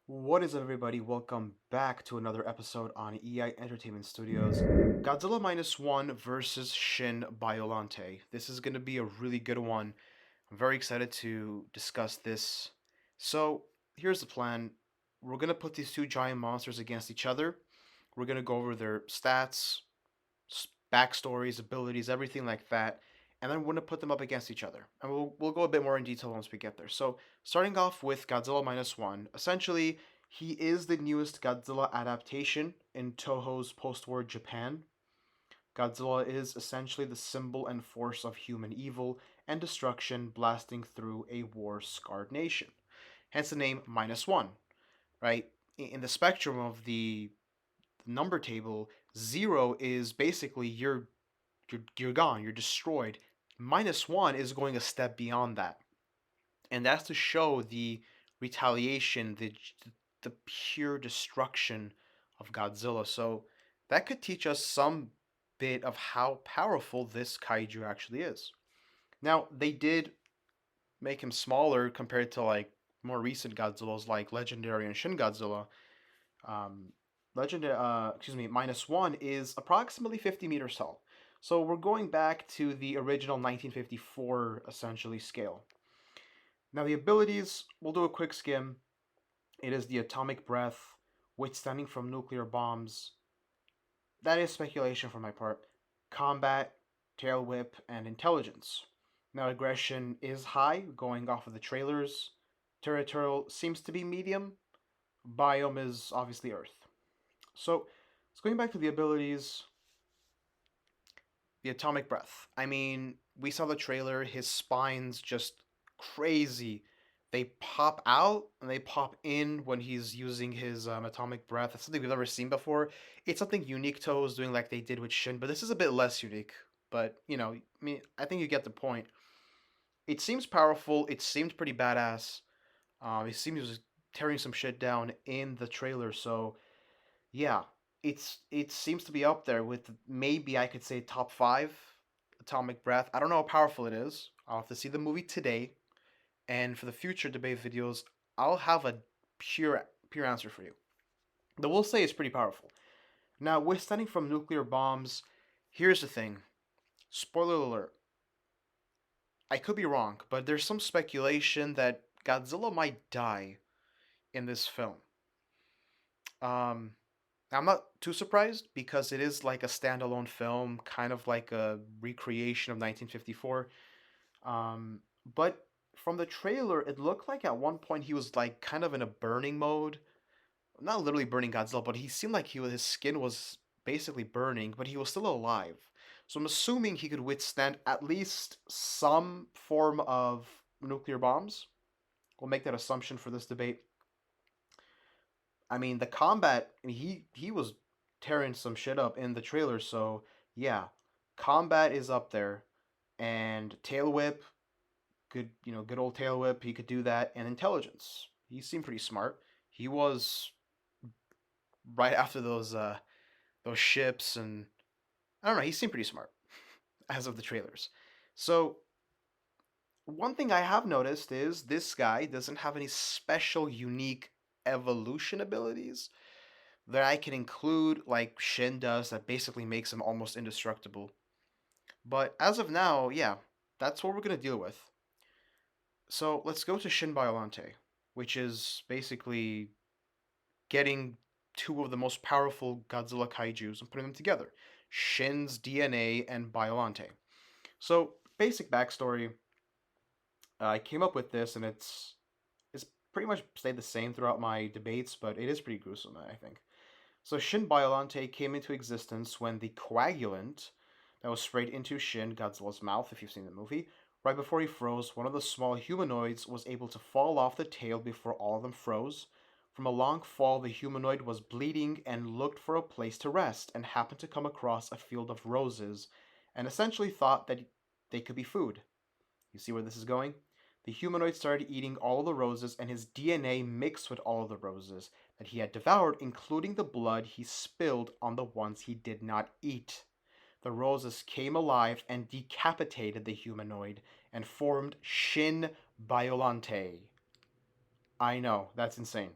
What is up, everybody? Welcome back to another episode on EI Entertainment Studios. Godzilla Minus One versus Shin Biolante. This is going to be a really good one. I'm very excited to discuss this. So, here's the plan. We're going to put these two giant monsters against each other. We're going to go over their stats, backstories, abilities, everything like that. And then we're going to put them up against each other. And we'll go a bit more in detail once we get there. So, starting off with Godzilla Minus One, essentially, he is the newest Godzilla adaptation in Toho's post war Japan. Godzilla is essentially the symbol and force of human evil and destruction blasting through a war scarred nation. Hence the name Minus One, right? In the spectrum of the number table, zero is basically you're gone, you're destroyed. Minus one is going a step beyond that, and that's to show the retaliation, the pure destruction of Godzilla. So that could teach us some bit of how powerful this kaiju actually is. Now they did make him smaller compared to like more recent Godzillas like Legendary and Shin Godzilla. Um, Minus one is approximately 50 meters tall. So we're going back to the original 1954 essentially scale. Now the abilities, we'll do a quick skim. It is the atomic breath, withstanding from nuclear bombs. That is speculation for my part. Combat, tail whip, and intelligence. Now aggression is high, going off of the trailers. Territorial seems to be medium. Biome is obviously Earth. So, going back to the abilities, the atomic breath. I mean, we saw the trailer, his spine's just crazy. They pop out and they pop in when he's using his atomic breath. That's something we've never seen before. It's something unique Toho's doing like they did with Shin, but this is a bit less unique. But, I mean, I think you get the point. It seems powerful. It seemed pretty badass. It seems he was tearing some shit down in the trailer, so yeah, it seems to be up there with maybe I could say top five Atomic Breath. I don't know how powerful it is. I'll have to see the movie today, and for the future debate videos, I'll have a pure answer for you. But we'll say it's pretty powerful. Now, withstanding from nuclear bombs, here's the thing. Spoiler alert. I could be wrong, but there's some speculation that Godzilla might die in this film. Um, I'm not too surprised because it is like a standalone film, kind of like a recreation of 1954. Um, but from the trailer, it looked like at one point he was like kind of in a burning mode. Not literally burning Godzilla, but he seemed like his skin was basically burning, but he was still alive. So I'm assuming he could withstand at least some form of nuclear bombs. We'll make that assumption for this debate. I mean, the combat, he was tearing some shit up in the trailer, so yeah, combat is up there, and tail whip, good old tail whip, he could do that, and intelligence. He seemed pretty smart. He was right after those ships, and I don't know, he seemed pretty smart as of the trailers. So one thing I have noticed is this guy doesn't have any special unique evolution abilities that I can include like Shin does that basically makes him almost indestructible. But as of now, yeah, that's what we're gonna deal with. So let's go to Shin Biolante, which is basically getting two of the most powerful Godzilla kaijus and putting them together. Shin's DNA and Biolante. So basic backstory. I came up with this, and it's pretty much stayed the same throughout my debates, but it is pretty gruesome, I think. So Shin Biolante came into existence when the coagulant that was sprayed into Shin Godzilla's mouth, if you've seen the movie, right before he froze, one of the small humanoids was able to fall off the tail before all of them froze. From a long fall, the humanoid was bleeding and looked for a place to rest and happened to come across a field of roses and essentially thought that they could be food. You see where this is going? The humanoid started eating all of the roses, and his DNA mixed with all of the roses that he had devoured, including the blood he spilled on the ones he did not eat. The roses came alive and decapitated the humanoid and formed Shin Biolante. I know, that's insane.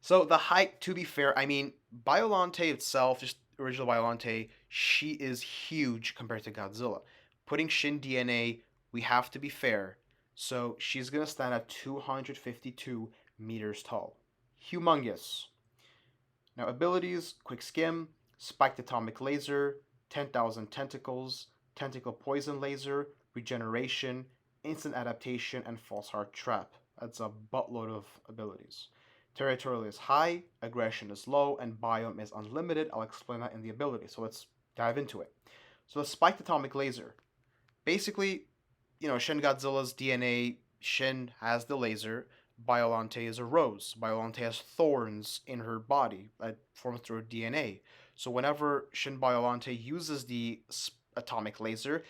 So the height, to be fair, I mean, Biolante itself, just original Biolante, she is huge compared to Godzilla. Putting Shin DNA, we have to be fair. So she's gonna stand at 252 meters tall. Humongous. Now, abilities: quick skim, spiked atomic laser, 10,000 tentacles, tentacle poison laser, regeneration, instant adaptation, and false heart trap. That's a buttload of abilities. Territorial is high, aggression is low, and biome is unlimited. I'll explain that in the ability. So let's dive into it. So the spiked atomic laser. Basically, Shin Godzilla's DNA, Shin has the laser. Biolante is a rose. Biolante has thorns in her body that form through her DNA. So whenever Shin Biolante uses the atomic laser,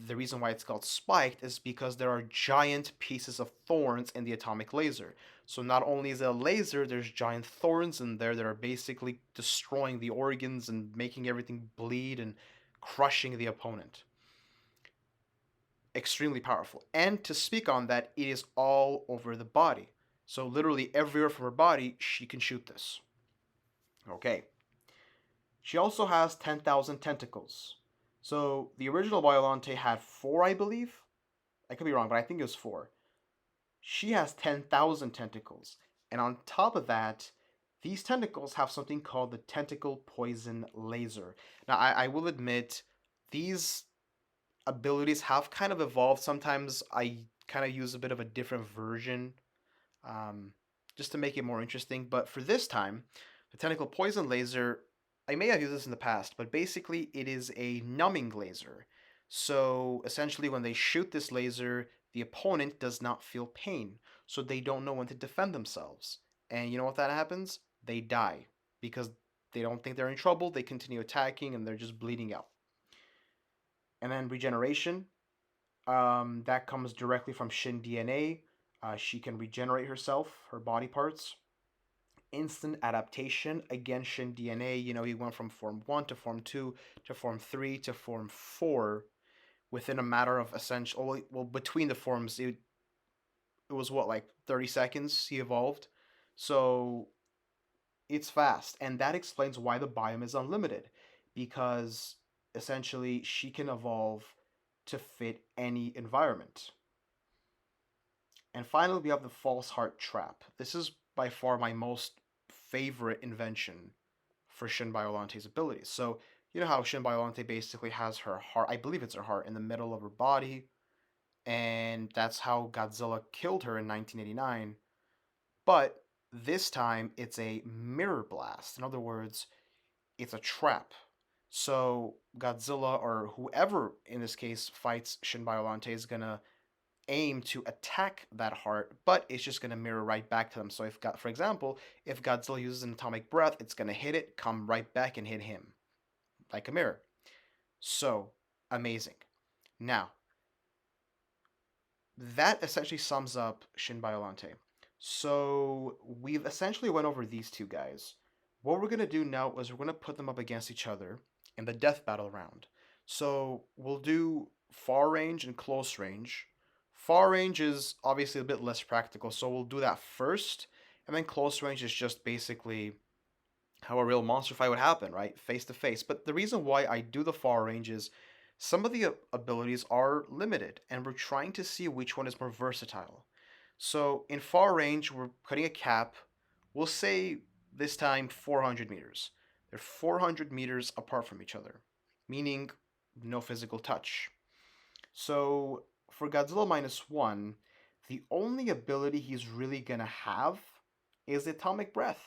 the reason why it's called spiked is because there are giant pieces of thorns in the atomic laser. So not only is it a laser, there's giant thorns in there that are basically destroying the organs and making everything bleed and crushing the opponent. Extremely powerful. And to speak on that, it is all over the body. So literally everywhere from her body, she can shoot this. Okay. She also has 10,000 tentacles. So the original Biolante had 4, I believe. I could be wrong, but I think it was 4. She has 10,000 tentacles. And on top of that, these tentacles have something called the tentacle poison laser. Now, I will admit, these abilities have kind of evolved. Sometimes I kind of use a bit of a different version, um, just to make it more interesting. But for this time, the tentacle poison laser, I may have used this in the past, but basically it is a numbing laser. So essentially, when they shoot this laser, the opponent does not feel pain, so they don't know when to defend themselves. And you know what that happens? They die because they don't think they're in trouble. They continue attacking and they're just bleeding out. And then regeneration, that comes directly from Shin DNA. She can regenerate herself, her body parts. Instant adaptation, again, Shin DNA. He went from Form 1 to Form 2 to Form 3 to Form 4 within a matter of essential. Well, between the forms, it was what, like 30 seconds he evolved. So it's fast. And that explains why the biome is unlimited, because essentially she can evolve to fit any environment. And finally, we have the false heart trap. This is by far my most favorite invention for Shin Biolante's abilities. So, you know how Shin Biolante basically has her heart, I believe it's her heart, in the middle of her body, and that's how Godzilla killed her in 1989. But this time, it's a mirror blast. In other words, it's a trap. So, Godzilla, or whoever in this case fights Shin Biolante, is gonna aim to attack that heart, but it's just going to mirror right back to them. So if, for example, if Godzilla uses an atomic breath, it's going to hit it, come right back and hit him like a mirror. So amazing. Now, that essentially sums up Shin Biolante. So we've essentially went over these two guys. What we're going to do now is we're going to put them up against each other in the death battle round. So we'll do far range and close range. Far range is obviously a bit less practical, so we'll do that first. And then close range is just basically how a real monster fight would happen, right? Face to face. But the reason why I do the far range is some of the abilities are limited, and we're trying to see which one is more versatile. So in far range, we're putting a cap. We'll say this time 400 meters. They're 400 meters apart from each other, meaning no physical touch. So for Godzilla Minus One, the only ability he's really gonna have is the atomic breath.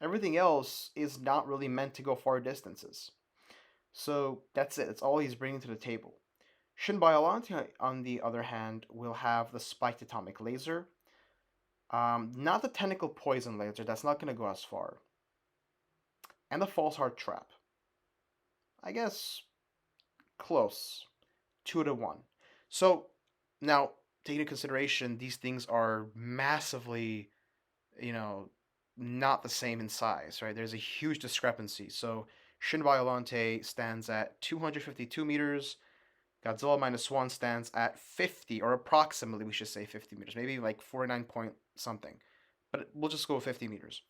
Everything else is not really meant to go far distances. So that's it. That's all he's bringing to the table. Shin Biolante, on the other hand, will have the spiked atomic laser. Not the tentacle poison laser. That's not going to go as far. And the false heart trap. I guess close. 2 to 1. So now, taking into consideration, these things are massively, you know, not the same in size, right? There's a huge discrepancy. So Shin Biolante stands at 252 meters. Godzilla Minus One stands at 50, or approximately, we should say 50 meters. Maybe like 49 point something. But we'll just go with 50 meters.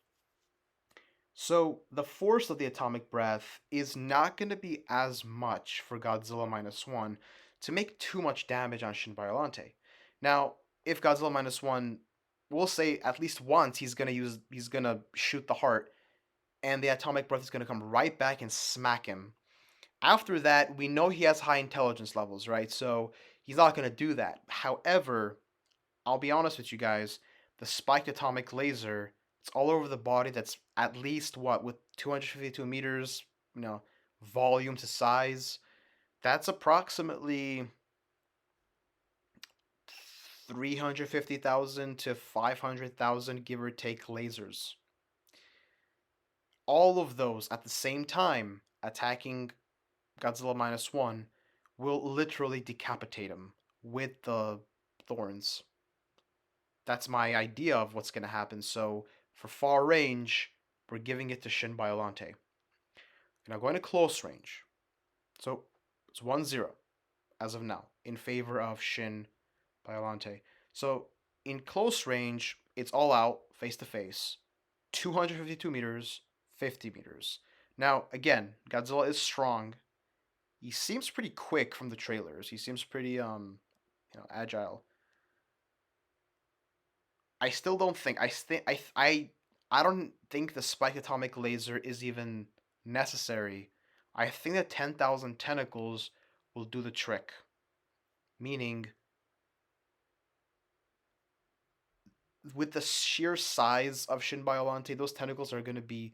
So the force of the atomic breath is not going to be as much for Godzilla Minus One to make too much damage on Shin Biolante. Now, if Godzilla Minus One, we'll say at least once he's gonna shoot the heart, and the atomic breath is gonna come right back and smack him. After that, we know he has high intelligence levels, right? So he's not gonna do that. However, I'll be honest with you guys, the spiked atomic laser, it's all over the body. That's at least what, with 252 meters, you know, volume to size. That's approximately 350,000 to 500,000, give or take, lasers. All of those at the same time attacking Godzilla Minus One will literally decapitate him with the thorns. That's my idea of what's going to happen. So for far range, we're giving it to Shin Biolante. Now going to close range. So it's 1-0 as of now in favor of Shin Biolante. So in close range, it's all out, face to face, 252 meters, 50 meters. Now, again, Godzilla is strong. He seems pretty quick from the trailers. He seems pretty agile. I still don't think I don't think the spike atomic laser is even necessary. I think that 10,000 tentacles will do the trick. Meaning, with the sheer size of Shin Biolante, those tentacles are going to be.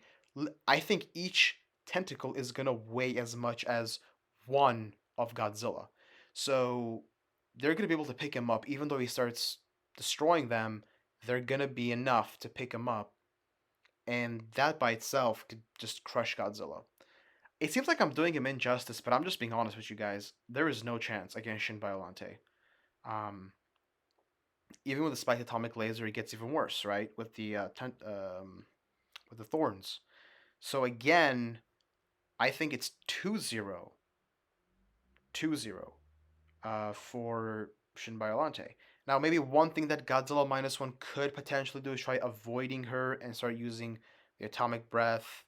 I think each tentacle is going to weigh as much as one of Godzilla. So they're going to be able to pick him up, even though he starts destroying them. They're going to be enough to pick him up. And that by itself could just crush Godzilla. It seems like I'm doing him injustice, but I'm just being honest with you guys. There is no chance against Shin Biolante. Um, Even with the spiked atomic laser, it gets even worse, right? With the thorns. So again, I think it's 2-0, 2-0 for Shin Biolante. Now, maybe one thing that Godzilla Minus One could potentially do is try avoiding her and start using the atomic breath,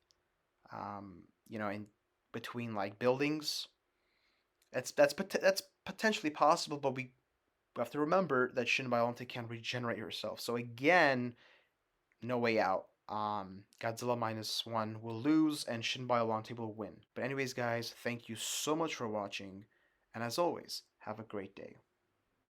in between like buildings. That's potentially possible, but we have to remember that Shin Biolante can regenerate herself. So again, no way out. Godzilla Minus One will lose, and Shin Biolante will win. But anyways, guys, thank you so much for watching, and as always, have a great day.